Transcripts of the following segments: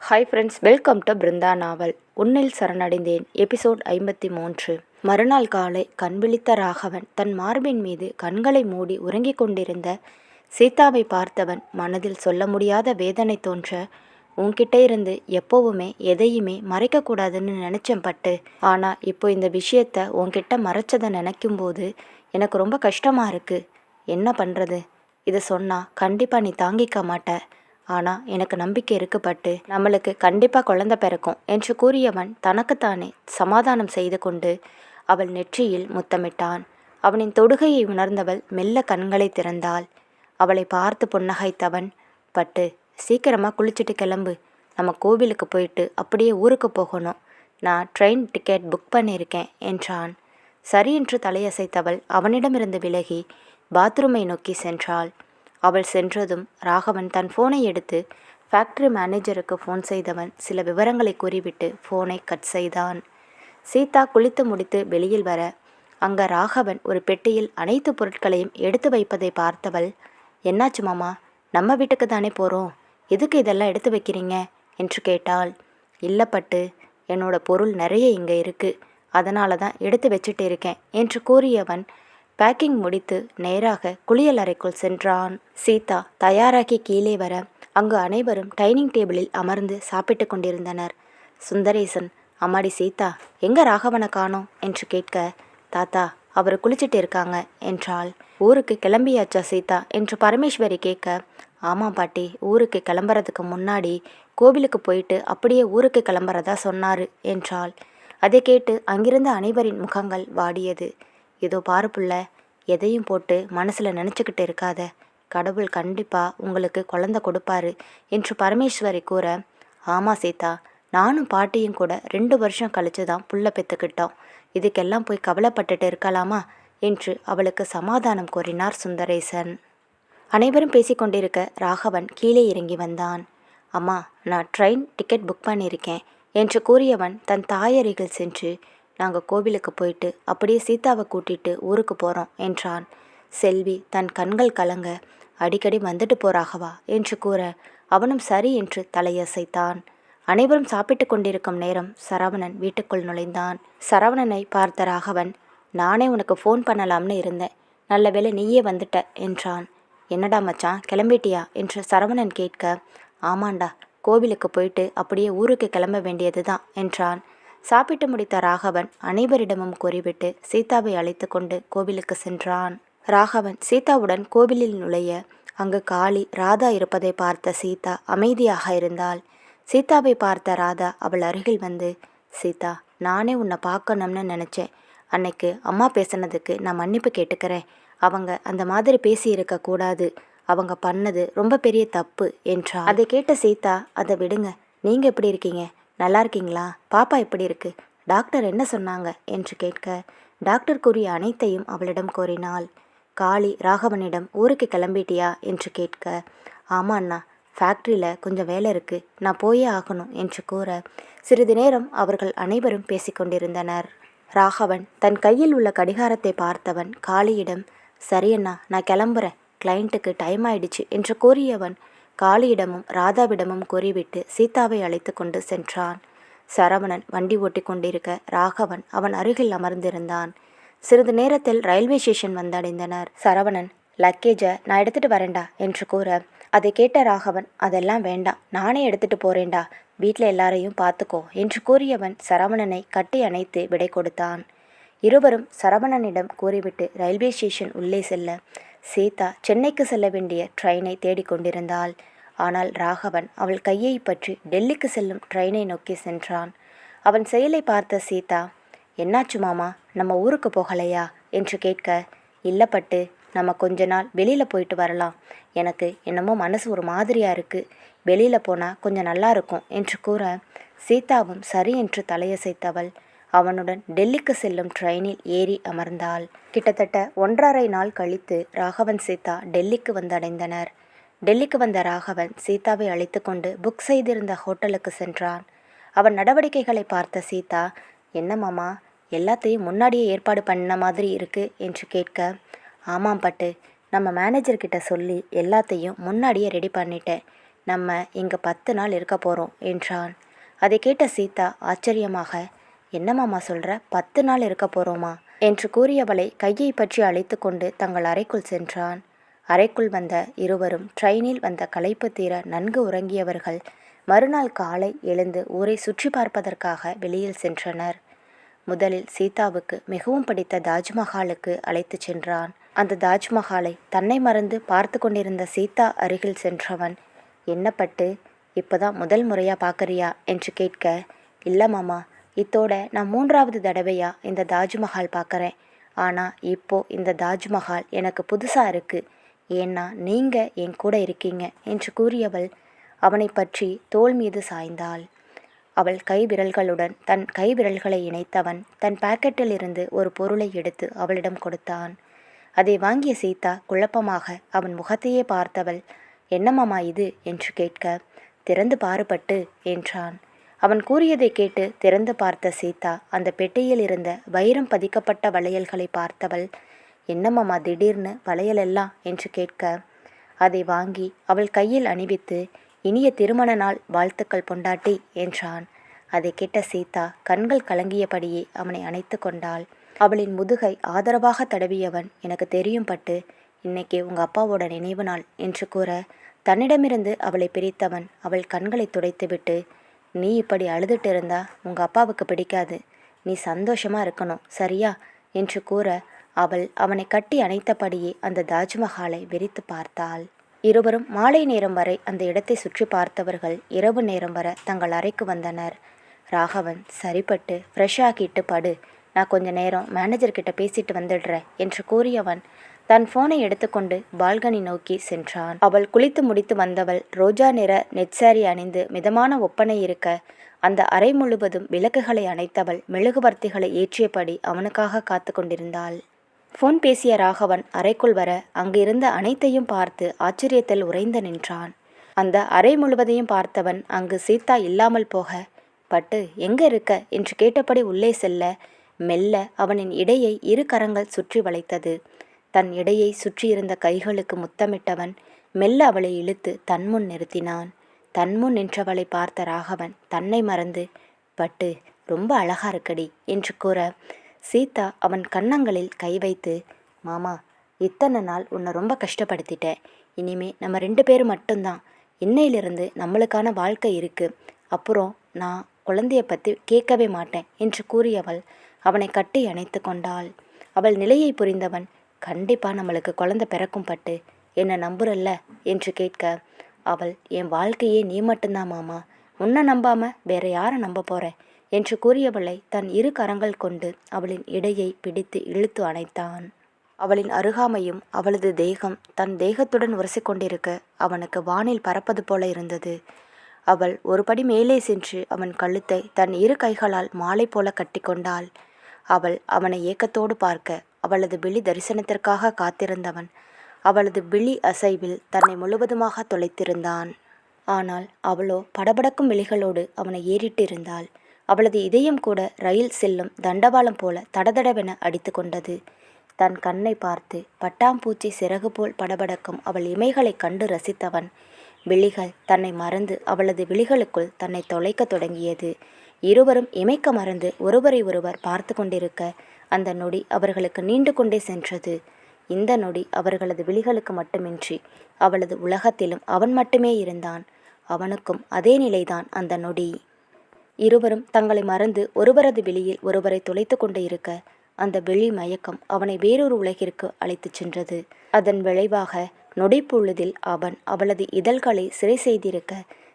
Hi friends, welcome to Brinda novel. உன்னில் சரணடைந்தேன். Episode 53. மறுநாள் காலை கண்விழித்த ராகவன் தன் மார்பின் மீது கண்களை மூடி உறங்கிக் கொண்டிருந்த சீதாவை பார்த்தவன் மனதில் சொல்ல முடியாத வேதனை தோன்ற, உன்கிட்ட இருந்து எப்போவுமே எதையுமே மறைக்கக்கூடாதுன்னு நினச்சேன் பட்டு. ஆனால் இப்போ இந்த விஷயத்த உன்கிட்ட மறைச்சதை நினைக்கும்போது எனக்கு ரொம்ப கஷ்டமாக இருக்குது. என்ன பண்ணுறது? இதை சொன்னால் கண்டிப்பாக நீ தாங்கிக்க மாட்ட. ஆனால் எனக்கு நம்பிக்கை இருக்குப்பட்டு, நம்மளுக்கு கண்டிப்பாக குழந்தை பிறக்கும் என்று கூறியவன் தனக்குத்தானே சமாதானம் செய்து கொண்டு அவள் நெற்றியில் முத்தமிட்டான். அவனின் தொடுகையை உணர்ந்தவள் மெல்ல கண்களை திறந்தாள். அவளை பார்த்து புன்னகைத்தவன், பட்டு சீக்கிரமாக குளிச்சுட்டு கிளம்பு, நம்ம கோவிலுக்கு போயிட்டு அப்படியே ஊருக்கு போகணும். நான் ட்ரெயின் டிக்கெட் புக் பண்ணியிருக்கேன் என்றான். சரி என்று தலையசைத்தவள் அவனிடமிருந்து விலகி பாத்ரூமை நோக்கி சென்றாள். அவள் சென்றதும் ராகவன் தன் ஃபோனை எடுத்து ஃபேக்டரி மேனேஜருக்கு ஃபோன் செய்தவன் சில விவரங்களை கூறிவிட்டு ஃபோனை கட் செய்தான். சீதா குளித்து முடித்து வெளியில் வர அங்கே ராகவன் ஒரு பெட்டியில் அனைத்து பொருட்களையும் எடுத்து வைப்பதை பார்த்தவள், என்னாச்சு மாமா, நம்ம வீட்டுக்கு தானே போகிறோம், எதுக்கு இதெல்லாம் எடுத்து வைக்கிறீங்க என்று கேட்டாள். இல்லப்பட்டு, என்னோட பொருள் நிறைய இங்கே இருக்குது, அதனால தான் எடுத்து வச்சுட்டு இருக்கேன் என்று கூறியவன் பேக்கிங் முடித்து நேராக குளியல் அறைக்குள் சென்றான். சீதா தயாராகி கீழே வர அங்கு அனைவரும் டைனிங் டேபிளில் அமர்ந்து சாப்பிட்டு கொண்டிருந்தனர். சுந்தரேசன், அம்மாடி சீதா, எங்க ராகவனை காணோம் என்று கேட்க, தாத்தா அவர் குளிச்சுட்டு இருக்காங்க என்றாள். ஊருக்கு கிளம்பியாச்சா சீதா என்று பரமேஸ்வரி கேட்க, ஆமாம் பாட்டி, ஊருக்கு கிளம்புறதுக்கு முன்னாடி கோவிலுக்கு போயிட்டு அப்படியே ஊருக்கு கிளம்புறதா சொன்னாரு என்றாள். அதை கேட்டு அங்கிருந்த அனைவரின் முகங்கள் வாடியது. ஏதோ பாரு புள்ள, எதையும் போட்டு மனசில் நினச்சிக்கிட்டு இருக்காத, கடவுள் கண்டிப்பாக உங்களுக்கு குழந்தை கொடுப்பாரு என்று பரமேஸ்வரி கூற, ஆமாம் சீதா, நானும் பாட்டியும் கூட 2 வருஷம் கழித்து தான் புள்ள பெற்றுக்கிட்டோம், இதுக்கெல்லாம் போய் கவலைப்பட்டுட்டு இருக்கலாமா என்று அவளுக்கு சமாதானம் கூறினார் சுந்தரேசன். அனைவரும் பேசிக்கொண்டிருக்க ராகவன் கீழே இறங்கி வந்தான். அம்மா, நான் ட்ரெயின் டிக்கெட் புக் பண்ணியிருக்கேன் என்று கூறியவன் தன் தாயருகில் சென்று, நாங்கள் கோவிலுக்கு போயிட்டு அப்படியே சீதாவை கூட்டிட்டு ஊருக்கு போகிறோம் என்றான். செல்வி தன் கண்கள் கலங்க, அடிக்கடி வந்துட்டு போறாகவா என்று கூற அவனும் சரி என்று தலையசைத்தான். அனைவரும் சாப்பிட்டு கொண்டிருக்கும் நேரம் சரவணன் வீட்டுக்குள் நுழைந்தான். சரவணனை பார்த்த ராகவன், நானே உனக்கு ஃபோன் பண்ணலாம்னு இருந்தேன், நல்ல வேளை நீயே வந்துட்ட என்றான். என்னடா மச்சான், கிளம்பிட்டியா என்று சரவணன் கேட்க, ஆமாண்டா, கோவிலுக்கு போயிட்டு அப்படியே ஊருக்கு கிளம்ப வேண்டியது தான் என்றான். சாப்பிட்டு முடித்த ராகவன் அனைவரிடமும் கூறிவிட்டு சீதாவை அழைத்து கொண்டு கோவிலுக்கு சென்றான். ராகவன் சீதாவுடன் கோவிலில் நுழைய அங்கு காளி ராதா இருப்பதை பார்த்த சீதா அமைதியாக இருந்தாள். சீதாவை பார்த்த ராதா அவள் அருகில் வந்து, சீதா, நானே உன்னை பார்க்கணும்னு நினச்சேன், அன்னைக்கு அம்மா பேசினதுக்கு நான் மன்னிப்பு கேட்டுக்கிறேன், அவங்க அந்த மாதிரி பேசி இருக்கக்கூடாது, அவங்க பண்ணது ரொம்ப பெரிய தப்பு என்றாள். அதை கேட்ட சீதா, அதை விடுங்க, நீங்கள் எப்படி இருக்கீங்க, நல்லா இருக்கீங்களா, பாப்பா எப்படி இருக்கு, டாக்டர் என்ன சொன்னாங்க என்று கேட்க டாக்டர் கூறிய அனைத்தையும் அவளிடம் கூறினாள். காளி ராகவனிடம் ஊருக்கு கிளம்பிட்டியா என்று கேட்க, ஆமா அண்ணா, ஃபேக்ட்ரியில் கொஞ்சம் வேலை இருக்கு, நான் போயே ஆகணும் என்று கூற சிறிது நேரம் அவர்கள் அனைவரும் பேசிக்கொண்டிருந்தனர். ராகவன் தன் கையில் உள்ள கடிகாரத்தை பார்த்தவன் காளியிடம், சரியண்ணா, நான் கிளம்புறேன், கிளைண்ட்டுக்கு டைம் ஆயிடுச்சு என்று கூறியவன் காளியிடமும் ராதாவிடமும் கூறிவிட்டு சீதாவை அழைத்து கொண்டு சென்றான். சரவணன் வண்டி ஓட்டி கொண்டிருக்க ராகவன் அவன் அருகில் அமர்ந்திருந்தான். சிறிது நேரத்தில் ரயில்வே ஸ்டேஷன் வந்தடைந்தனர். சரவணன், லக்கேஜை நான் எடுத்துட்டு வரேன்டா என்று கூற அதை கேட்ட ராகவன், அதெல்லாம் வேண்டாம், நானே எடுத்துட்டு போறேன்டா, வீட்டில் எல்லாரையும் பார்த்துக்கோ என்று கூறியவன் சரவணனை கட்டி அணைத்து விடை கொடுத்தான். இருவரும் சரவணனிடம் கூறிவிட்டு ரயில்வே ஸ்டேஷன் உள்ளே செல்ல சீதா சென்னைக்கு செல்ல வேண்டிய ட்ரெயினை தேடிக்கொண்டிருந்தாள். ஆனால் ராகவன் அவள் கையை பற்றி டெல்லிக்கு செல்லும் ட்ரெயினை நோக்கி சென்றான். அவன் செயலை பார்த்த சீதா, என்னாச்சு மாமா, நம்ம ஊருக்கு போகலையா என்று கேட்க, இல்லப்பட்டு, நம்ம கொஞ்ச நாள் வெளியில் போயிட்டு வரலாம், எனக்கு என்னமோ மனசு ஒரு மாதிரியாக இருக்குது, வெளியில் போனால் கொஞ்சம் நல்லா இருக்கும் என்று கூற சீதாவும் சரி என்று தலையசைத்தவள் அவனுடன் டெல்லிக்கு செல்லும் ட்ரெயினில் ஏறி அமர்ந்தாள். கிட்டத்தட்ட 1.5 நாள் கழித்து ராகவன் சீதா டெல்லிக்கு வந்தடைந்தனர். டெல்லிக்கு வந்த ராகவன் சீதாவை அழைத்து கொண்டு புக் செய்திருந்த ஹோட்டலுக்கு சென்றான். அவன் நடவடிக்கைகளை பார்த்த சீதா, என்ன மாமா, எல்லாத்தையும் முன்னாடியே ஏற்பாடு பண்ண மாதிரி இருக்கு என்று கேட்க, ஆமாம் பட்டு, நம்ம மேனேஜர்கிட்ட சொல்லி எல்லாத்தையும் முன்னாடியே ரெடி பண்ணிட்டேன், நம்ம இங்கே 10 நாள் இருக்க போகிறோம் என்றான். அதை கேட்ட சீதா ஆச்சரியமாக, என்ன மாமா சொல்கிற, 10 நாள் இருக்க போகிறோமா என்று கூறியவளை கையை பற்றி அழைத்து கொண்டு தங்கள் அறைக்குள் சென்றான். அறைக்குள் வந்த இருவரும் ட்ரெயினில் வந்த களைப்பு தீர நன்கு உறங்கியவர்கள் மறுநாள் காலை எழுந்து ஊரை சுற்றி பார்ப்பதற்காக வெளியில் சென்றனர். முதலில் சீதாவுக்கு மிகவும் பிடித்த தாஜ்மஹாலுக்கு அழைத்து சென்றான். அந்த தாஜ்மஹாலை தன்னை மறந்து பார்த்து கொண்டிருந்த சீதா அருகில் சென்றவன், என்ன பட்டு, இப்போதான் முதல் முறையாக பார்க்குறியா என்று கேட்க, இல்லை மாமா, இத்தோட நான் 3வது தடவையா இந்த தாஜ்மஹால் பார்க்குறேன். ஆனால் இப்போது இந்த தாஜ்மஹால் எனக்கு புதுசாக இருக்குது. ஏன்னா நீங்கள் என் கூட இருக்கீங்க என்று கூறியவள் அவனை பற்றி தோள் மீது சாய்ந்தாள். அவள் கைவிரல்களுடன் தன் கைவிரல்களை இணைத்தவன் தன் பாக்கெட்டில் இருந்து ஒரு பொருளை எடுத்து அவளிடம் கொடுத்தான். அதை வாங்கிய சீதா குழப்பமாக அவன் முகத்தையே பார்த்தவள், என்ன மாமா இது என்று கேட்க, திறந்து பாறுபட்டு என்றான். அவன் கூறியதை கேட்டு திறந்து பார்த்த சீதா அந்த பெட்டியில் இருந்த வைரம் பதிக்கப்பட்ட வளையல்களை பார்த்தவள், என்ன மாமா திடீர்னு வளையலெல்லாம் என்று கேட்க, அதை வாங்கி அவள் கையில் அணிவித்து, இனிய திருமண நாள் வாழ்த்துக்கள் பொண்டாட்டி என்றான். அதை கேட்ட சீதா கண்கள் கலங்கியபடியே அவனை அணைத்து கொண்டாள். அவளின் முதுகை ஆதரவாக தடவியவன், எனக்கு தெரியும் பட்டு, இன்னைக்கு உங்கள் அப்பாவோட நினைவு நாள் என்று கூற தன்னிடமிருந்து அவளை பிரித்தவன் அவள் கண்களை துடைத்துவிட்டு, நீ இப்படி அழுதுட்டு இருந்தா உங்கள் அப்பாவுக்கு பிடிக்காது, நீ சந்தோஷமாக இருக்கணும் சரியா என்று கூற அவள் அவனை கட்டி அணைத்தபடியே அந்த தாஜ்மஹாலை வெறித்து பார்த்தாள். இருவரும் மாலை நேரம் வரை அந்த இடத்தை சுற்றி பார்த்தவர்கள் இரவு நேரம் வர தங்கள் அறைக்கு வந்தனர். ராகவன், சரிப்பட்டு ஃப்ரெஷ் ஆக்கிட்டு படு, நான் கொஞ்ச நேரம் மேனேஜர்கிட்ட பேசிட்டு வந்துடுறேன் என்று கூறியவன் தன் ஃபோனை எடுத்துக்கொண்டு பால்கனி நோக்கி சென்றான். அவள் குளித்து முடித்து வந்தவள் ரோஜா நிற நெட்சாரி அணிந்து மிதமான ஒப்பனை இருக்க அந்த அறை முழுவதும் விளக்குகளை அணைத்தவள் மெழுகுவர்த்திகளை ஏற்றியபடி அவனுக்காக காத்து கொண்டிருந்தாள். ஃபோன் பேசிய ராகவன் அறைக்குள் வர அங்கு இருந்த அனைத்தையும் பார்த்து ஆச்சரியத்தில் உறைந்து நின்றான். அந்த அறை முழுவதையும் பார்த்தவன் அங்கு சீதா இல்லாமல் போக, பட்டு எங்கே இருக்க என்று கேட்டபடி உள்ளே செல்ல மெல்ல அவனின் இடையை 2 கரங்கள் சுற்றி வளைத்தது. தன் இடையை சுற்றியிருந்த கைகளுக்கு முத்தமிட்டவன் மெல்ல அவளை இழுத்து தன்முன் நிறுத்தினான். தன்முன் நின்றவளை பார்த்த ராகவன் தன்னை மறந்து, பட்டு ரொம்ப அழகா இருக்கடி என்று கூற சீதா அவன் கன்னங்களில் கை வைத்து, மாமா, இத்தனை நாள் உன்னை ரொம்ப கஷ்டப்படுத்திட்டேன். இனிமே நம்ம 2 பேரும் மட்டும்தான். இன்னையிலிருந்து நம்மளுக்கான வாழ்க்கை இருக்குது. அப்புறம் நான் குழந்தைய பற்றி கேட்கவே மாட்டேன் என்று கூறியவள் அவனை கட்டி அணைத்து கொண்டாள். அவள் நிலையை புரிந்தவன், கண்டிப்பாக நம்மளுக்கு குழந்தை பிறக்கும் பட்டு, என்னை நம்புறல்ல என்று கேட்க அவள், என் வாழ்க்கையே நீ மட்டும்தான் மாமா, உன்னை நம்பாமல் வேற யாரை நம்ப போகிறேன் என்று கூறியவளை தன் 2 கரங்கள் கொண்டு அவளின் இடையை பிடித்து இழுத்து அணைத்தான். அவளின் அருகாமையும் அவளது தேகம் தன் தேகத்துடன் உரசிக்கொண்டிருக்க அவனுக்கு வானில் பறப்பது போல இருந்தது. அவள் ஒரு படி மேலே சென்று அவன் கழுத்தை தன் 2 கைகளால் மாலை போல கட்டி கொண்டாள். அவள் அவனை ஏக்கத்தோடு பார்க்க அவளது விழி தரிசனத்திற்காக காத்திருந்தவன் அவளது விழி அசைவில் தன்னை முழுவதுமாக தொலைத்திருந்தான். ஆனால் அவளோ படபடக்கும் விழிகளோடு அவனை ஏறிட்டிருந்தாள். அவளது இதயம் கூட ரயில் செல்லும் தண்டவாளம் போல தடதடவென அடித்து கொண்டது. தன் கண்ணை பார்த்து பட்டாம்பூச்சி சிறகு போல் படபடக்கும் அவள் இமைகளை கண்டு ரசித்தவன் விழிகள் தன்னை மறந்து அவளது விழிகளுக்குள் தன்னை தொலைக்க தொடங்கியது. இருவரும் இமைக்க மறந்து ஒருவரை ஒருவர் பார்த்து கொண்டிருக்க அந்த நொடி அவர்களுக்கு நீண்டு கொண்டே சென்றது. இந்த நொடி அவர்களது விழிகளுக்கு மட்டுமின்றி அவளது உலகத்திலும் அவன் மட்டுமே இருந்தான். அவனுக்கும் அதே நிலைதான் அந்த நொடி. இருவரும் தங்களை மறந்து ஒருவரது விழியில் ஒருவரை தொலைத்து கொண்டு இருக்க அந்த வெளி மயக்கம் அவனை வேறொரு உலகிற்கு அழைத்துச் சென்றது. அதன் விளைவாக நொடிப்பொழுதில் அவன் அவளது இதழ்களை சிறை செய்திருக்க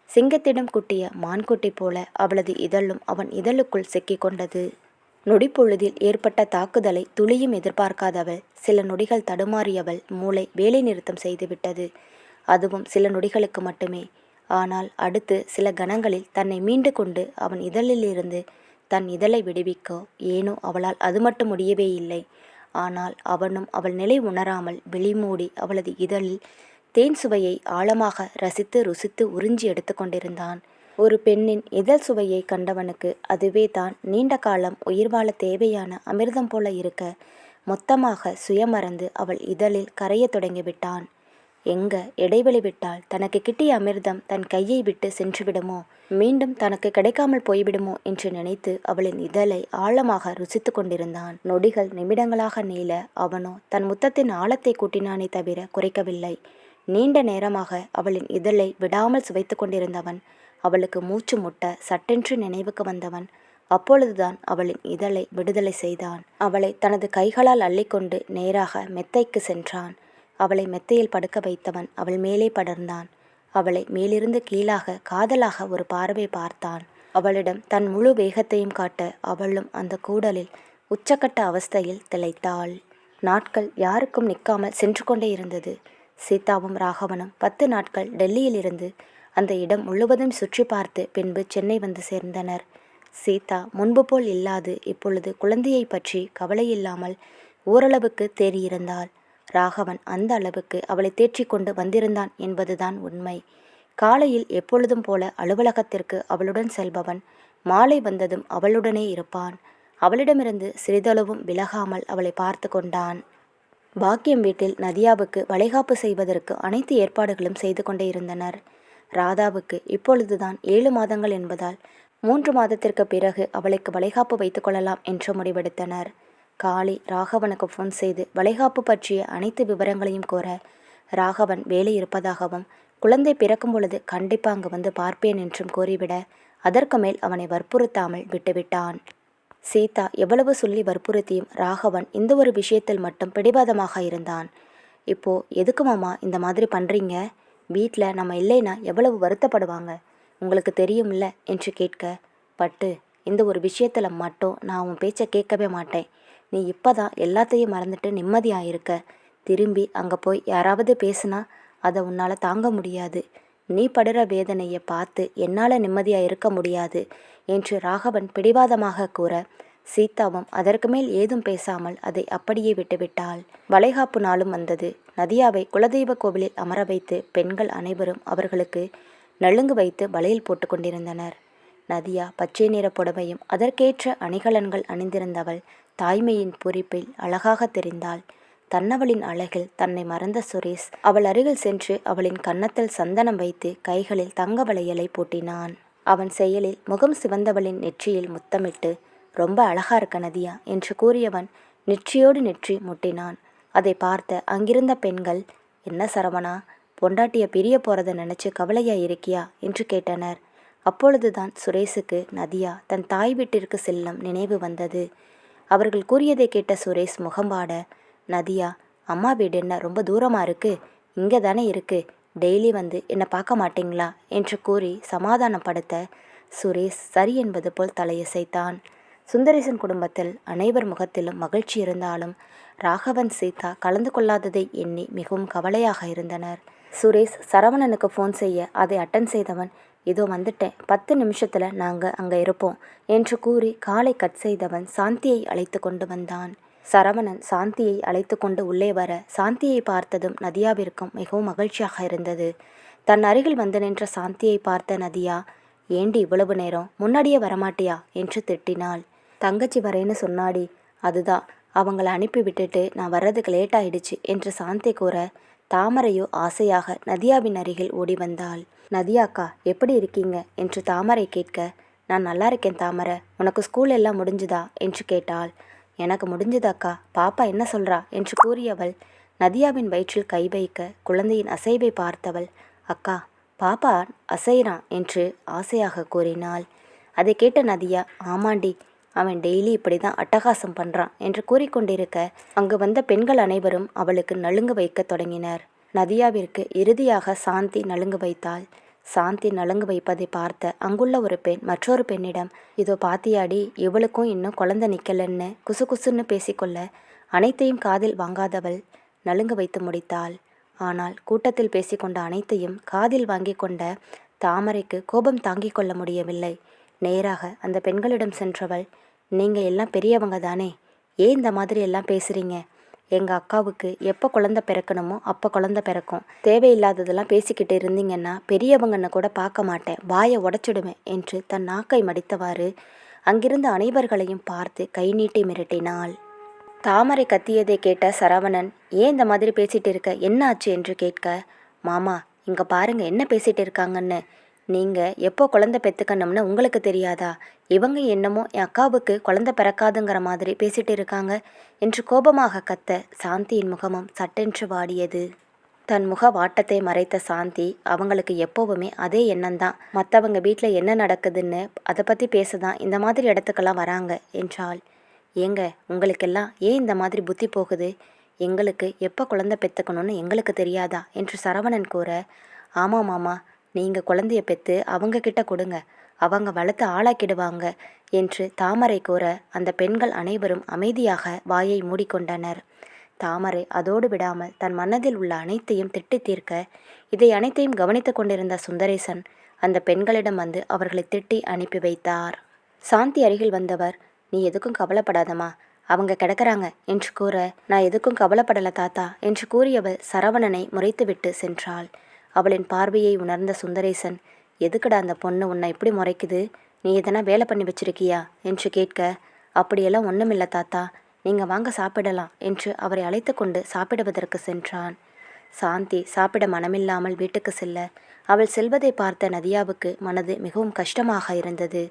சிங்கத்திடம் குட்டிய மான்குட்டி போல அவளது இதழும் அவன் இதழுக்குள் சிக்கிக் கொண்டது. நொடிப்பொழுதில் ஏற்பட்ட தாக்குதலை துளியும் எதிர்பார்க்காதவள் சில நொடிகள் தடுமாறியவள் மூளை வேலை நிறுத்தம் செய்துவிட்டது. அதுவும் சில நொடிகளுக்கு மட்டுமே. ஆனால் அடுத்து சில கணங்களில் தன்னை மீண்டு கொண்டு அவன் இதழிலிருந்து தன் இதழை விடுவிக்க ஏனோ அவளால் அது மட்டும் முடியவே இல்லை. ஆனால் அவனும் அவள் நிலை உணராமல் விழிமூடி அவளது இதழில் தேன் சுவையை ஆழமாக ரசித்து ருசித்து உறிஞ்சி எடுத்து கொண்டிருந்தான். ஒரு பெண்ணின் இதழ் சுவையை கண்டவனுக்கு அதுவே தான் நீண்ட காலம் உயிர் வாழ தேவையான அமிர்தம் போல இருக்க மொத்தமாக சுயமறந்து அவள் இதழில் கரைய தொடங்கிவிட்டான். எங்க இடைவெளி விட்டால் தனக்கு கிட்டிய அமிர்தம் தன் கையை விட்டு சென்றுவிடுமோ, மீண்டும் தனக்கு கிடைக்காமல் போய்விடுமோ என்று நினைத்து அவளின் இதழை ஆழமாக ருசித்து கொண்டிருந்தான். நொடிகள் நிமிடங்களாக நீள அவனோ தன் முத்தத்தின் ஆழத்தை கூட்டினானே தவிர குறைக்கவில்லை. நீண்ட நேரமாக அவளின் இதழை விடாமல் சுவைத்து கொண்டிருந்தவன் அவளுக்கு மூச்சு முட்ட சட்டென்று நினைவுக்கு வந்தவன் அப்பொழுதுதான் அவளின் இதழை விடுதலை செய்தான். அவளை தனது கைகளால் அள்ளிக்கொண்டு நேராக மெத்தைக்கு சென்றான். அவளை மெத்தையில் படுக்க வைத்தவன் அவள் மேலே படர்ந்தான். அவளை மேலிருந்து கீழாக காதலாக ஒரு பார்வை பார்த்தான். அவளிடம் தன் முழு வேகத்தையும் காட்ட அவளும் அந்த கூடலில் உச்சக்கட்ட அவஸ்தையில் திளைத்தாள். நாட்கள் யாருக்கும் நிற்காமல் சென்று கொண்டே இருந்தது. சீதாவும் ராகவனும் 10 நாட்கள் டெல்லியிலிருந்து அந்த இடம் முழுவதும் சுற்றி பார்த்து பின்பு சென்னை வந்து சேர்ந்தனர். சீதா முன்பு போல் இல்லாது இப்பொழுது குழந்தையை பற்றி கவலையில்லாமல் ஓரளவுக்கு தேறியிருந்தாள். ராகவன் அந்த அளவுக்கு அவளை தேற்றி கொண்டு வந்திருந்தான் என்பதுதான் உண்மை. காலையில் எப்பொழுதும் போல அலுவலகத்திற்கு அவளுடன் செல்பவன் மாலை வந்ததும் அவளுடனே இருப்பான். அவளிடமிருந்து சிறிதளவும் விலகாமல் அவளை பார்த்து கொண்டான். பாக்கியம் வீட்டில் நதியாவுக்கு வளைகாப்பு செய்வதற்கு அனைத்து ஏற்பாடுகளும் செய்து கொண்டே இருந்தனர். ராதாவுக்கு இப்பொழுதுதான் 7 மாதங்கள் என்பதால் 3 மாதத்திற்கு பிறகு அவளுக்கு வளைகாப்பு வைத்து கொள்ளலாம் என்று முடிவெடுத்தனர். காளி ராகவனுக்கு ஃபோன் செய்து வளைகாப்பு பற்றிய அனைத்து விவரங்களையும் கூற, ராகவன் வேலை இருப்பதாகவும் குழந்தை பிறக்கும் பொழுது கண்டிப்பாக அங்கு வந்து பார்ப்பேன் என்றும் கூறிவிட, அதற்கு மேல் அவனை வற்புறுத்தாமல் விட்டுவிட்டான். சீதா எவ்வளவு சொல்லி வற்புறுத்தியும் ராகவன் இந்த ஒரு விஷயத்தில் மட்டும் பிடிவாதமாக இருந்தான். இப்போ எதுக்கு மாமா இந்த மாதிரி பண்ணுறீங்க? வீட்டில் நம்ம இல்லைன்னா எவ்வளவு வருத்தப்படுவாங்க, உங்களுக்கு தெரியும்ல என்று கேட்க, பட்டு இந்த ஒரு விஷயத்தில் மட்டும் நான் உன் பேச்சை கேட்கவே மாட்டேன். நீ இப்போதான் எல்லாத்தையும் மறந்துட்டு நிம்மதியாக இருக்க. திரும்பி அங்கே போய் யாராவது பேசுனா அதை உன்னால் தாங்க முடியாது. நீ படுற வேதனையை பார்த்து என்னால் நிம்மதியாக இருக்க முடியாது என்று ராகவன் பிடிவாதமாக கூற, சீதாவும் அதற்கு மேல் ஏதும் பேசாமல் அதை அப்படியே விட்டுவிட்டாள். வளைகாப்பு நாளும் வந்தது. நதியாவை குலதெய்வ கோவிலில் அமர வைத்து பெண்கள் அனைவரும் அவர்களுக்கு நலுங்கு வைத்து வளையல் போட்டு கொண்டிருந்தனர். நதியா பச்சை நிற புடவையும் அதற்கேற்ற அணிகலன்கள் அணிந்திருந்தவள் தாய்மையின் பொறிப்பில் அழகாக தெரிந்தாள். தன்னவளின் அழகில் தன்னை மறந்த சுரேஷ் அவள் அருகில் சென்று அவளின் கன்னத்தில் சந்தனம் வைத்து கைகளில் தங்க வளையலை பூட்டினான். அவன் செயலில் முகம் சிவந்தவளின் நெற்றியில் முத்தமிட்டு, ரொம்ப அழகா இருக்க நதியா என்று கூறியவன் நெற்றியோடு நெற்றி முட்டினான். அதை பார்த்த அங்கிருந்த பெண்கள், என்ன சரவணா, பொண்டாட்டிய பிரிய போறதை நினைச்சு கவலையா இருக்கியா என்று கேட்டனர். அப்பொழுதுதான் சுரேஷுக்கு நதியா தன் தாய் வீட்டிற்கு செல்லும் நினைவு வந்தது. அவர்கள் கூறியதை கேட்ட சுரேஷ் முகம்பாட, நதியா, அம்மா வீடு என்ன ரொம்ப தூரமாக இருக்கு? இங்கே தானே இருக்கு, டெய்லி வந்து என்னை பார்க்க மாட்டீங்களா என்று கூறி சமாதானப்படுத்த, சுரேஷ் சரி என்பது போல் தலையசைத்தான். சுந்தரேசன் குடும்பத்தில் அனைவர் முகத்திலும் மகிழ்ச்சி இருந்தாலும் ராகவன் சீதா கலந்து கொள்ளாததை எண்ணி மிகவும் கவலையாக இருந்தனர். சுரேஷ் சரவணனுக்கு ஃபோன் செய்ய அதை அட்டன் செய்தவன், இதோ வந்துட்டேன், 10 நிமிஷத்தில் நாங்கள் அங்கே இருப்போம் என்று கூறி காலை கட் செய்தவன் சாந்தியை அழைத்து கொண்டு வந்தான். சரவணன் சாந்தியை அழைத்து கொண்டு உள்ளே வர, சாந்தியை பார்த்ததும் நதியாவிற்கும் மிகவும் மகிழ்ச்சியாக இருந்தது. தன் அருகில் வந்து நின்ற சாந்தியை பார்த்த நதியா, ஏண்டி இவ்வளவு நேரம், முன்னாடியே வரமாட்டியா என்று திட்டினாள். தங்கச்சி வரேன்னு சொன்னாடி, அதுதான் அவங்கள அனுப்பி விட்டுட்டு நான் வர்றதுக்கு லேட் ஆயிடுச்சு என்று சாந்தி கூற, தாமரையோ ஆசையாக நதியாவின் அருகில் ஓடி வந்தாள். நதியாக்கா எப்படி இருக்கீங்க என்று தாமரை கேட்க, நான் நல்லா இருக்கேன் தாமரை, உனக்கு ஸ்கூல் எல்லாம் முடிஞ்சுதா என்று கேட்டாள். எனக்கு முடிஞ்சதாக்கா, பாப்பா என்ன சொல்றா என்று கூறியவள் நதியாவின் வயிற்றில் கை வைக்க குழந்தையின் அசைவை பார்த்தவள், அக்கா பாப்பா அசைறான் என்று ஆசையாக கூறினாள். அதை கேட்ட நதியா, ஆமாண்டி, அவன் டெய்லி இப்படி தான் அட்டகாசம் பண்ணுறான் என்று கூறிக்கொண்டிருக்க அங்கு வந்த பெண்கள் அனைவரும் அவளுக்கு நலுங்கு வைக்க தொடங்கினர். நதியாவிற்கு இறுதியாக சாந்தி நலுங்கு வைத்தாள். சாந்தி நலுங்கு வைப்பதை பார்த்த அங்குள்ள ஒரு பெண் மற்றொரு பெண்ணிடம், இதோ பாத்தியாடி, இவளுக்கும் இன்னும் குழந்தை நிற்கலன்னு குசு குசுன்னு பேசிக்கொள்ள அனைத்தையும் காதில் வாங்காதவள் நலுங்கு வைத்து முடித்தாள். ஆனால் கூட்டத்தில் பேசிக்கொண்ட அனைத்தையும் காதில் வாங்கி கொண்ட தாமரைக்கு கோபம் தாங்கிக் கொள்ள முடியவில்லை. நேராக அந்த பெண்களிடம் சென்றவள், நீங்கள் எல்லாம் பெரியவங்க தானே, ஏன் இந்த மாதிரி எல்லாம் பேசுகிறீங்க? எங்கள் அக்காவுக்கு எப்போ குழந்தை பிறக்கணுமோ அப்போ குழந்தை பிறக்கும், தேவையில்லாததெல்லாம் பேசிக்கிட்டு இருந்தீங்கன்னா பெரியவங்கன்னு கூட பார்க்க மாட்டேன், வாயை உடைச்சிடுவேன் என்று தன் நாக்கை மடித்தவாறு அங்கிருந்த அனைவர்களையும் பார்த்து கை நீட்டி மிரட்டினாள். தாமரை கத்தியதை கேட்ட சரவணன், ஏன் இந்த மாதிரி பேசிட்டு இருக்க, என்ன ஆச்சு என்று கேட்க, மாமா இங்க பாருங்க என்ன பேசிட்டு இருக்காங்கன்னு. நீங்க எப்போ குழந்தை பெற்றுக்கணும்னு உங்களுக்கு தெரியாதா? இவங்க என்னமோ என் அக்காவுக்கு குழந்தை பிறக்காதுங்கிற மாதிரி பேசிட்டு இருக்காங்க என்று கோபமாக கத்த சாந்தியின் முகமும் சட்டென்று வாடியது. தன் முக வாட்டத்தை மறைத்த சாந்தி, அவங்களுக்கு எப்போவுமே அதே எண்ணம்தான். மற்றவங்க வீட்டில் என்ன நடக்குதுன்னு அதை பற்றி பேச தான் இந்த மாதிரி இடத்துக்கெல்லாம் வராங்க என்றாள். ஏங்க உங்களுக்கெல்லாம் ஏன் இந்த மாதிரி புத்தி போகுது? எங்களுக்கு எப்போ குழந்தை பெற்றுக்கணும்னு எங்களுக்கு தெரியாதா என்று சரவணன் கூற, ஆமாம் மாமா, நீங்கள் குழந்தைய பெற்று அவங்க கிட்ட கொடுங்க, அவங்க வளர்த்து ஆளாக்கிடுவாங்க என்று தாமரை கூற, அந்த பெண்கள் அனைவரும் அமைதியாக வாயை மூடிக்கொண்டனர். தாமரை அதோடு விடாமல் தன் மனதில் உள்ள அனைத்தையும் திட்டி தீர்க்க, இதை அனைத்தையும் கவனித்து கொண்டிருந்த சுந்தரேசன் அந்த பெண்களிடம் வந்து அவர்களை திட்டி அனுப்பி வைத்தார். சாந்தி அருகில் வந்தவர், நீ எதுக்கும் கவலைப்படாதம்மா, அவங்க கிடக்கிறாங்க என்று கூற, நான் எதுக்கும் கவலைப்படலை தாத்தா என்று கூறியவள் சரவணனை முறைத்துவிட்டு சென்றாள். அவளின் பார்வையை உணர்ந்த சுந்தரேசன், எதுக்குடா அந்த பொண்ணு உன்னை இப்படி முறைக்குது, நீ எதனா வேலை பண்ணி வச்சிருக்கியா என்று கேட்க, அப்படியெல்லாம் ஒன்றுமில்லை தாத்தா, நீங்கள் வாங்க சாப்பிடலாம் என்று அவரை அழைத்து கொண்டு சாப்பிடுவதற்கு சென்றான். சாந்தி சாப்பிட மனமில்லாமல் வீட்டுக்கு செல்ல, அவள் செல்வதை பார்த்த நதியாவுக்கு மனது மிகவும் கஷ்டமாக இருந்தது.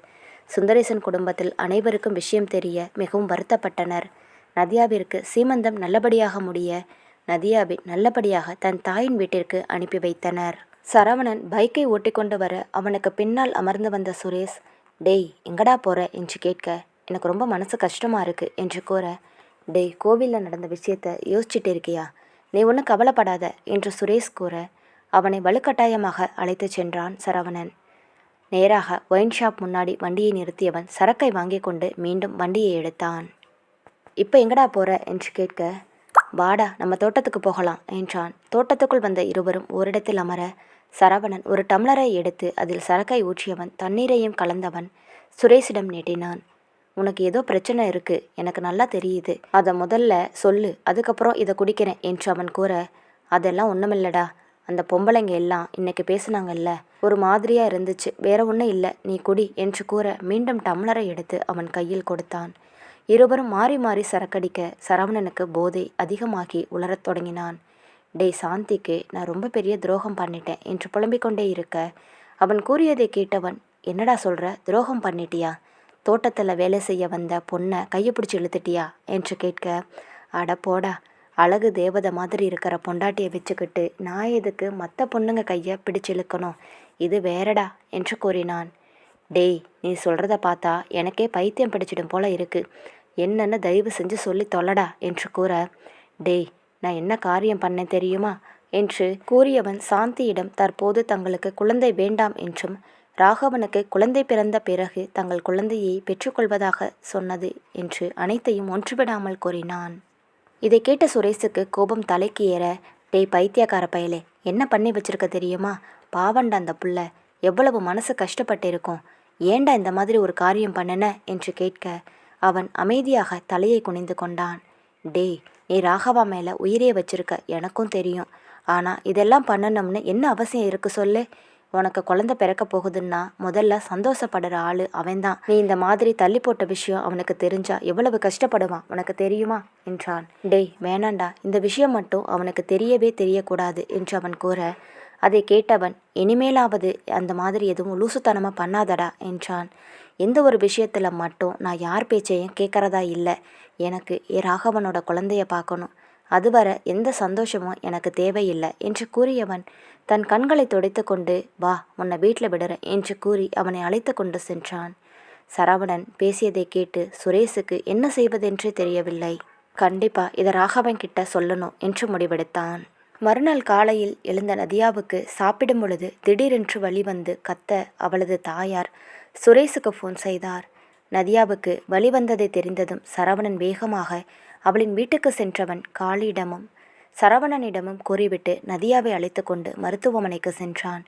சுந்தரேசன் குடும்பத்தில் அனைவருக்கும் விஷயம் தெரிய மிகவும் வருத்தப்பட்டனர். நதியாவிற்கு சீமந்தம் நல்லபடியாக முடிய நதியாவை நல்லபடியாக தன் தாயின் வீட்டிற்கு அனுப்பி வைத்தனர். சரவணன் பைக்கை ஓட்டிக்கொண்டு வர அவனுக்கு பின்னால் அமர்ந்து வந்த சுரேஷ், டேய் எங்கடா போற என்று கேட்க, எனக்கு ரொம்ப மனசு கஷ்டமாக இருக்குது என்று கூற, டேய் கோவிலில் நடந்த விஷயத்தை யோசிச்சுட்டு இருக்கியா, நீ ஒன்றும் கவலைப்படாத என்று சுரேஷ் கூற, அவனை வலுக்கட்டாயமாக அழைத்து சென்றான் சரவணன். நேராக ஒயின் ஷாப் முன்னாடி வண்டியை நிறுத்தியவன் சரக்கை வாங்கி கொண்டு மீண்டும் வண்டியை எடுத்தான். இப்போ எங்கடா போற என்று கேட்க, வாடா நம்ம தோட்டத்துக்கு போகலாம் என்றான். தோட்டத்துக்குள் வந்த இருவரும் ஓரிடத்தில் அமர, சரவணன் ஒரு டம்ளரை எடுத்து அதில் சரக்கை ஊற்றியவன் தண்ணீரையும் கலந்தவன் சுரேஷிடம் நீட்டினான். உனக்கு ஏதோ பிரச்சனை இருக்கு, எனக்கு நல்லா தெரியுது, அதை முதல்ல சொல்லு, அதுக்கப்புறம் இதை குடிக்கிறேன் என்று அவன் கூற, அதெல்லாம் ஒன்றுமில்லடா, அந்த பொம்பளைங்க எல்லாம் இன்னைக்கு பேசுனாங்கல்ல, ஒரு மாதிரியா இருந்துச்சு, வேற ஒன்றும் இல்லை, நீ குடி என்று கூற மீண்டும் டம்ளரை எடுத்து அவன் கையில் கொடுத்தான். இருவரும் மாறி மாறி சரக்கடிக்க சரவணனுக்கு போதை அதிகமாகி உளரத் தொடங்கினான். டேய் சாந்திக்கு நான் ரொம்ப பெரிய துரோகம் பண்ணிட்டேன் என்று புலம்பிக்கொண்டே இருக்க, அவன் கூறியதை கேட்டவன், என்னடா சொல்கிற, துரோகம் பண்ணிட்டியா? தோட்டத்தில் வேலை செய்ய வந்த பொண்ணை கையை பிடிச்சி இழுத்துட்டியா என்று கேட்க, அட போடா, அழகு தேவதை மாதிரி இருக்கிற பொண்டாட்டியை வச்சுக்கிட்டு நான் எதுக்கு மற்ற பொண்ணுங்க கையை பிடிச்சு இழுக்கணும், இது வேறடா என்று கூறினான். டேய் நீ சொல்கிறத பார்த்தா எனக்கே பைத்தியம் பிடிச்சிடும் போல இருக்கு, என்னன்னு தயவு செஞ்சு சொல்லி தொல்லடா என்று கூற, டேய் நான் என்ன காரியம் பண்ணேன் தெரியுமா என்று கூறியவன் சாந்தியிடம் தற்போது தங்களுக்கு குழந்தை வேண்டாம் என்றும் ராகவனுக்கு குழந்தை பிறந்த பிறகு தங்கள் குழந்தையை பெற்றுக்கொள்வதாக சொன்னது என்று அனைத்தையும் ஒன்றுவிடாமல் கூறினான். இதை கேட்ட சுரேஷுக்கு கோபம் தலைக்கு ஏற, டேய் பைத்தியக்கார பயலே, என்ன பண்ணி வச்சிருக்க தெரியுமா, பாவண்டா அந்த புள்ள, எவ்வளவு மனசு கஷ்டப்பட்டு இருக்கும், ஏண்டா இந்த மாதிரி ஒரு காரியம் பண்ணன என்று கேட்க, அவன் அமைதியாக தலையை குனிந்து கொண்டான். டேய் நீ ராகவா மேலே உயிரே வச்சிருக்க எனக்கும் தெரியும், ஆனால் இதெல்லாம் பண்ணணும்னு என்ன அவசியம் இருக்கு சொல்லு, உனக்கு குழந்தை பிறக்க போகுதுன்னா முதல்ல சந்தோஷப்படுற ஆளு அவன்தான், நீ இந்த மாதிரி தள்ளி போட்ட விஷயம் அவனுக்கு தெரிஞ்சா எவ்வளவு கஷ்டப்படுவான் உனக்கு தெரியுமா என்றான். டேய் வேணாண்டா, இந்த விஷயம் மட்டும் அவனுக்கு தெரியவே தெரியக்கூடாது என்று அவன் கூற, அதை கேட்டவன், இனிமேலாவது அந்த மாதிரி எதுவும் லூசுத்தனமாக பண்ணாதடா என்றான். எந்த ஒரு விஷயத்தில் மட்டும் நான் யார் பேச்சையும் கேட்கறதா இல்லை, எனக்கு ராகவனோட குழந்தைய பார்க்கணும், அதுவரை எந்த சந்தோஷமும் எனக்கு தேவையில்லை என்று கூறியவன் தன் கண்களை துடைத்து கொண்டு, வா உன்னை வீட்டில் விடுறேன் என்று கூறி அவனை அழைத்து கொண்டு சென்றான். சரவணன் பேசியதை கேட்டு சுரேஷுக்கு என்ன செய்வதென்றே தெரியவில்லை. கண்டிப்பா இதை ராகவன் கிட்ட சொல்லணும் என்று முடிவெடுத்தான். மறுநாள் காலையில் எழுந்த நதியாவுக்கு சாப்பிடும் பொழுது திடீரென்று வழி வந்து கத்த அவளது தாயார் சுரேஷுக்கு ஃபோன் செய்தார். நதியாவுக்கு வழி வந்ததை தெரிந்ததும் சரவணன் வேகமாக அவளின் வீட்டுக்கு சென்றவன் காளியிடமும் சரவணனிடமும் கூறிவிட்டு நதியாவை அழைத்து கொண்டு மருத்துவமனைக்கு சென்றான்.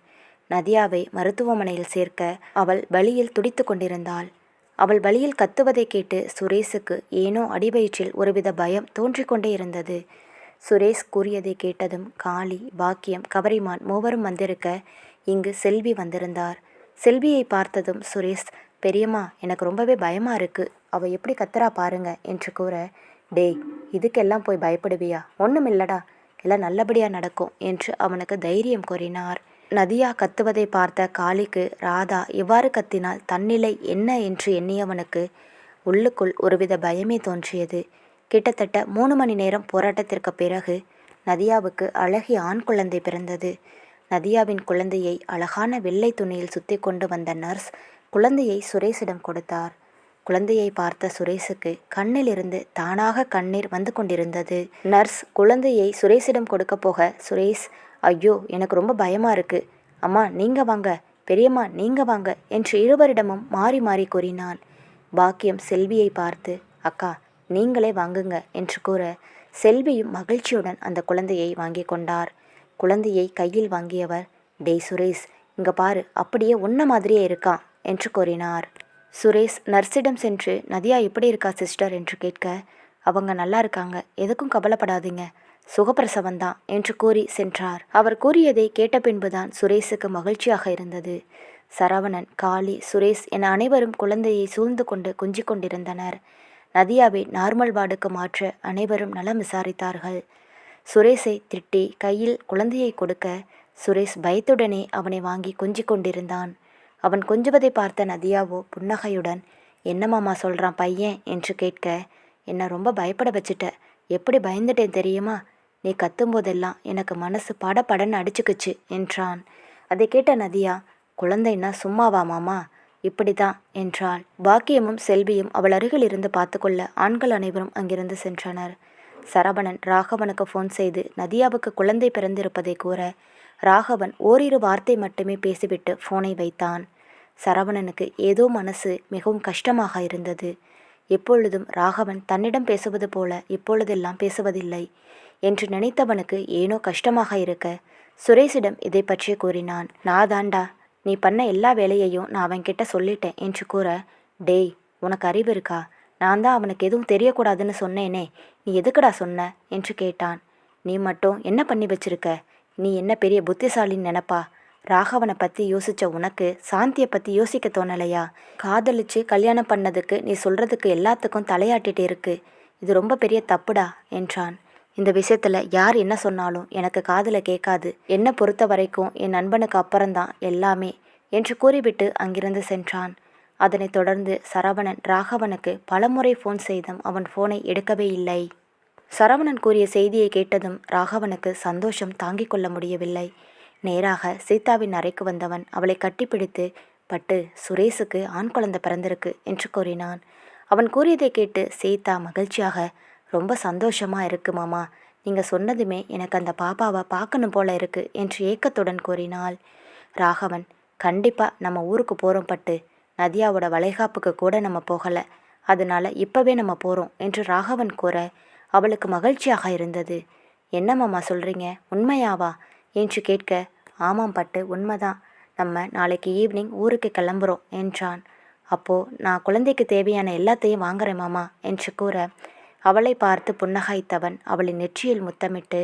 நதியாவை மருத்துவமனையில் சேர்க்க அவள் வலியில் துடித்து கொண்டிருந்தாள். அவள் வலியில் கத்துவதை கேட்டு சுரேஷுக்கு ஏனோ அடிவயிற்றில் ஒருவித பயம் தோன்றிக்கொண்டே இருந்தது. சுரேஷ் கூறியதை கேட்டதும் காளி, பாக்கியம், கவரிமான் மூவரும் வந்திருக்க இங்கு செல்வி வந்திருந்தார். செல்வியை பார்த்ததும் சுரேஷ், பெரியம்மா எனக்கு ரொம்பவே பயமாக இருக்குது, அவள் எப்படி கத்துறா பாருங்க என்று கூற, டேய், இதுக்கெல்லாம் போய் பயப்படுவியா? ஒன்றுமில்லடா, எல்லாம் நல்லபடியாக நடக்கும் என்று அவனுக்கு தைரியம் கூறினார். நதியா கத்துவதை பார்த்த காளிக்கு ராதா இவ்வாறு கத்தினால் தன்னிலை என்ன என்று எண்ணியவனுக்கு உள்ளுக்குள் ஒருவித பயமே தோன்றியது. கிட்டத்தட்ட 3 மணி நேரம் போராட்டத்திற்கு பிறகு நதியாவுக்கு அழகிய ஆண் குழந்தை பிறந்தது. நதியாவின் குழந்தையை அழகான வெள்ளை துணியில் சுத்தி கொண்டு வந்த நர்ஸ் குழந்தையை சுரேஷிடம் கொடுத்தார். குழந்தையை பார்த்த சுரேஷுக்கு கண்ணிலிருந்து தானாக கண்ணீர் வந்து கொண்டிருந்தது. நர்ஸ் குழந்தையை சுரேஷிடம் கொடுக்க போக சுரேஷ், ஐயோ எனக்கு ரொம்ப பயமா இருக்கு, அம்மா நீங்க வாங்க, பெரியம்மா நீங்க வாங்க என்று இருவரிடமும் மாறி மாறி கூறினான். பாக்கியம் செல்வியை பார்த்து, அக்கா நீங்களே வாங்குங்க என்று கூற செல்வியும் மகிழ்ச்சியுடன் அந்த குழந்தையை வாங்கி கொண்டார். குழந்தையை கையில் வாங்கியவர், டேய் சுரேஷ், இங்க பாரு, அப்படியே உன்ன மாதிரியே இருக்கான் என்று கூறினார். சுரேஷ் நர்ஸிடம் சென்று, நதியா எப்படி இருக்கா சிஸ்டர் என்று கேட்க, அவங்க நல்லா இருக்காங்க, எதுக்கும் கவலைப்படாதீங்க, சுகப்பிரசவந்தான் என்று கூறி சென்றார். அவர் கூறியதை கேட்ட பின்புதான் சுரேஷுக்கு மகிழ்ச்சியாக இருந்தது. சரவணன், காளி, சுரேஷ் என அனைவரும் குழந்தையை சூழ்ந்து கொண்டு குஞ்சி கொண்டிருந்தனர். நதியாவை நார்மல் வார்டுக்கு மாற்ற அனைவரும் நலம் விசாரித்தார்கள். சுரேஷை திட்டி கையில் குழந்தையை கொடுக்க சுரேஷ் பயத்துடனே அவனை வாங்கி கொஞ்சி கொண்டிருந்தான். அவன் கொஞ்சுவதை பார்த்த நதியாவோ புன்னகையுடன், என்ன மாமா சொல்கிறான் பையன் என்று கேட்க, என்னை ரொம்ப பயப்பட வச்சுட்ட, எப்படி பயந்துட்டேன் தெரியுமா, நீ கத்தும்போதெல்லாம் எனக்கு மனசு படன்னு அடிச்சுக்குச்சு என்றான். அதை கேட்ட நதியா, குழந்தைன்னா சும்மாவா மாமா, இப்படி தான் என்றாள். பாக்கியமும் செல்வியும் அவள் அருகில் இருந்து பார்த்து கொள்ள ஆண்கள் அனைவரும் அங்கிருந்து சென்றனர். சரவணன் ராகவனுக்கு ஃபோன் செய்து நதியாவுக்கு குழந்தை பிறந்திருப்பதை கூற ராகவன் ஓரிரு வார்த்தை மட்டுமே பேசிவிட்டு ஃபோனை வைத்தான். சரவணனுக்கு ஏதோ மனசு மிகவும் கஷ்டமாக இருந்தது. எப்பொழுதும் ராகவன் தன்னிடம் பேசுவது போல இப்பொழுதெல்லாம் பேசுவதில்லை என்று நினைத்தவனுக்கு ஏனோ கஷ்டமாக இருக்க சுரேஷிடம் இதை பற்றி கூறினான். நாதாண்டா, நீ பண்ண எல்லா வேலையையும் நான் அவன்கிட்ட சொல்லிட்டேன் என்று கூற, டேய் உனக்கு அறிவு இருக்கா, நான் தான் அவனுக்கு எதுவும் தெரியக்கூடாதுன்னு சொன்னேனே, நீ எதுக்குடா சொன்ன என்று கேட்டான். நீ மட்டும் என்ன பண்ணி வச்சிருக்க, நீ என்ன பெரிய புத்திசாலின்னு நினப்பா, ராகவனை பற்றி யோசித்த உனக்கு சாந்தியை பற்றி யோசிக்க தோணலையா, காதலிச்சு கல்யாணம் பண்ணதுக்கு நீ சொல்கிறதுக்கு எல்லாத்துக்கும் தலையாட்டிகிட்டே இருக்கு, இது ரொம்ப பெரிய தப்புடா என்றான். இந்த விஷயத்தில் யார் என்ன சொன்னாலும் எனக்கு காதில் கேட்காது, என்னை பொறுத்த வரைக்கும் என் நண்பனுக்கு அப்புறம்தான் எல்லாமே என்று கூறிவிட்டு அங்கிருந்து சென்றான். அதனைத் தொடர்ந்து சரவணன் ராகவனுக்கு பலமுறை ஃபோன் செய்தும் அவன் ஃபோனை எடுக்கவே இல்லை. சரவணன் கூறிய செய்தியை கேட்டதும் ராகவனுக்கு சந்தோஷம் தாங்கிக் கொள்ள முடியவில்லை. நேராக சீதாவின் அறைக்கு வந்தவன் அவளை கட்டிப்பிடித்து, பட்டு சுரேஷுக்கு ஆண் குழந்தை பிறந்திருக்கு என்று கூறினான். அவன் கூறியதை கேட்டு சீதா மகிழ்ச்சியாக, ரொம்ப சந்தோஷமாக இருக்கு மாமா, நீங்கள் சொன்னதுமே எனக்கு அந்த பாப்பாவை பார்க்கணும் போல இருக்கு என்று ஏக்கத்துடன் கூறினாள். ராகவன், கண்டிப்பாக நம்ம ஊருக்கு போகிறோம் பட்டு, நதியாவோட வளைகாப்புக்கு கூட நம்ம போகலை, அதனால இப்போவே நம்ம போகிறோம் என்று ராகவன் கூற அவளுக்கு மகிழ்ச்சியாக இருந்தது. என்ன மாமா சொல்கிறீங்க, உண்மையாவா என்று கேட்க, ஆமாம் பட்டு உண்மைதான், நம்ம நாளைக்கு ஈவினிங் ஊருக்கு கிளம்புறோம் என்றான். அப்போது நான் குழந்தைக்கு தேவையான எல்லாத்தையும் வாங்குறேன் மாமா என்று கூற அவளை பார்த்து புன்னகைத்தவன் அவளின் நெற்றியில் முத்தமிட்டு,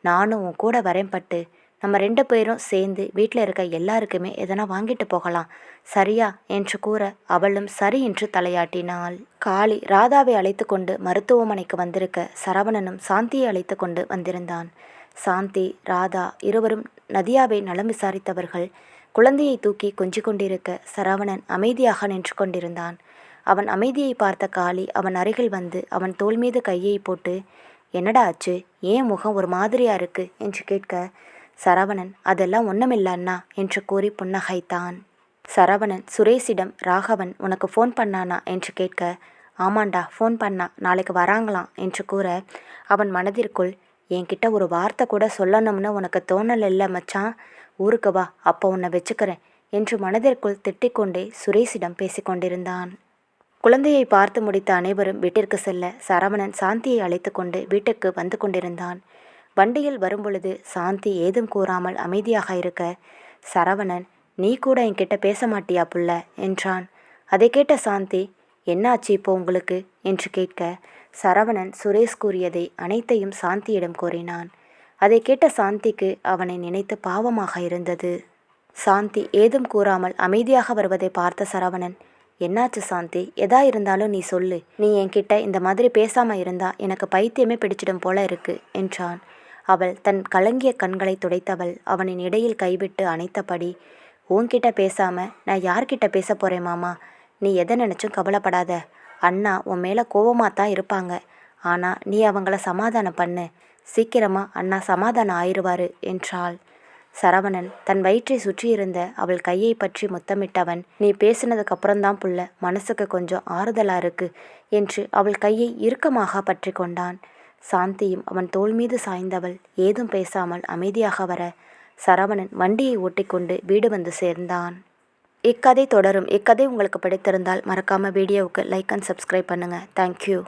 நானும் உன் கூட வரேன் பட்டு, நம்ம 2 பேரும் சேர்ந்து வீட்டில் இருக்க எல்லாருக்குமே எதனா வாங்கிட்டு போகலாம், சரியா என்று கூற அவளும் சரி என்று தலையாட்டினாள். காளி ராதாவை அழைத்து கொண்டு மருத்துவமனைக்கு வந்திருக்க சரவணனும் சாந்தியை அழைத்து கொண்டு வந்திருந்தான். சாந்தி, ராதா இருவரும் நதியாவை நலம் விசாரித்தவர்கள். குழந்தையை தூக்கி கொஞ்சி கொண்டிருக்க சரவணன் அமைதியாக நின்று கொண்டிருந்தான். அவன் அமைதியை பார்த்த காளி அவன் அருகில் வந்து அவன் தோள் மீது கையை போட்டு, என்னடா ஆச்சு, ஏன் முகம் ஒரு மாதிரியா இருக்கு என்று கேட்க சரவணன், அதெல்லாம் ஒன்றுமில்ல அண்ணா என்று கூறி புன்னகைத்தான். சரவணன் சுரேஷிடம், ராகவன் உனக்கு ஃபோன் பண்ணானா என்று கேட்க, ஆமாண்டா ஃபோன் பண்ணா, நாளைக்கு வராங்களாம் என்று கூற அவன் மனதிற்குள், என்கிட்ட ஒரு வார்த்தை கூட சொல்லணும்னு உனக்கு தோணல மச்சான், ஊருக்கு வா அப்போ உன்னை வச்சுக்கிறேன் என்று மனதிற்குள் திட்டிக்கொண்டே சுரேஷிடம் பேசிக்கொண்டிருந்தான். குழந்தையை பார்த்து முடித்த அனைவரும் வீட்டிற்கு செல்ல சரவணன் சாந்தியை அழைத்து கொண்டு வீட்டுக்கு வந்து கொண்டிருந்தான். வண்டியில் வரும்பொழுது சாந்தி ஏதும் கூறாமல் அமைதியாக இருக்க சரவணன், நீ கூட என்கிட்ட பேச மாட்டியா புள்ள என்றான். அதை கேட்ட சாந்தி, என்னாச்சு இப்போ உங்களுக்கு என்று கேட்க சரவணன் சுரேஷ் கூறியதை அனைத்தையும் சாந்தியிடம் கூறினான். அதை கேட்ட சாந்திக்கு அவனை நினைத்து பாவமாக இருந்தது. சாந்தி ஏதும் கூறாமல் அமைதியாக வருவதை பார்த்த சரவணன், என்னாச்சு சாந்தி? எதா இருந்தாலும் நீ சொல்லு. நீ என்கிட்ட இந்த மாதிரி பேசாமல் இருந்தா எனக்கு பைத்தியமே பிடிச்சிடும் போல இருக்கு என்றான். அவள் தன் கலங்கிய கண்களை துடைத்தவள் அவனின் இடையில் கைவிட்டு அணைத்தபடி, உன்கிட்ட பேசாமல் நான் யார்கிட்ட பேச போகிறேன் மாமா? நீ எதை நினச்சும் கவலைப்படாத. அண்ணா உன் மேலே கோவமாக தான் இருப்பாங்க. ஆனால் நீ அவங்கள சமாதானம் பண்ணு. சீக்கிரமாக அண்ணா சமாதானம் ஆயிடுவார் என்றாள். சரவணன் தன் வயிற்றை சுற்றியிருந்த அவள் கையை பற்றி முத்தமிட்டவன், நீ பேசினதுக்கு அப்புறம்தான் புள்ள மனசுக்கு கொஞ்சம் ஆறுதலாக இருக்கு என்று அவள் கையை இறுக்கமாக பற்றி கொண்டான். சாந்தியும் அவன் தோள் மீது சாய்ந்தவள் ஏதும் பேசாமல் அமைதியாக வர சரவணன் வண்டியை ஓட்டிக்கொண்டு வீடு வந்து சேர்ந்தான். இக்கதை தொடரும். இக்கதை உங்களுக்கு பிடித்திருந்தால் மறக்காமல் வீடியோவுக்கு லைக் அண்ட் சப்ஸ்கிரைப் பண்ணுங்கள். தேங்க்யூ.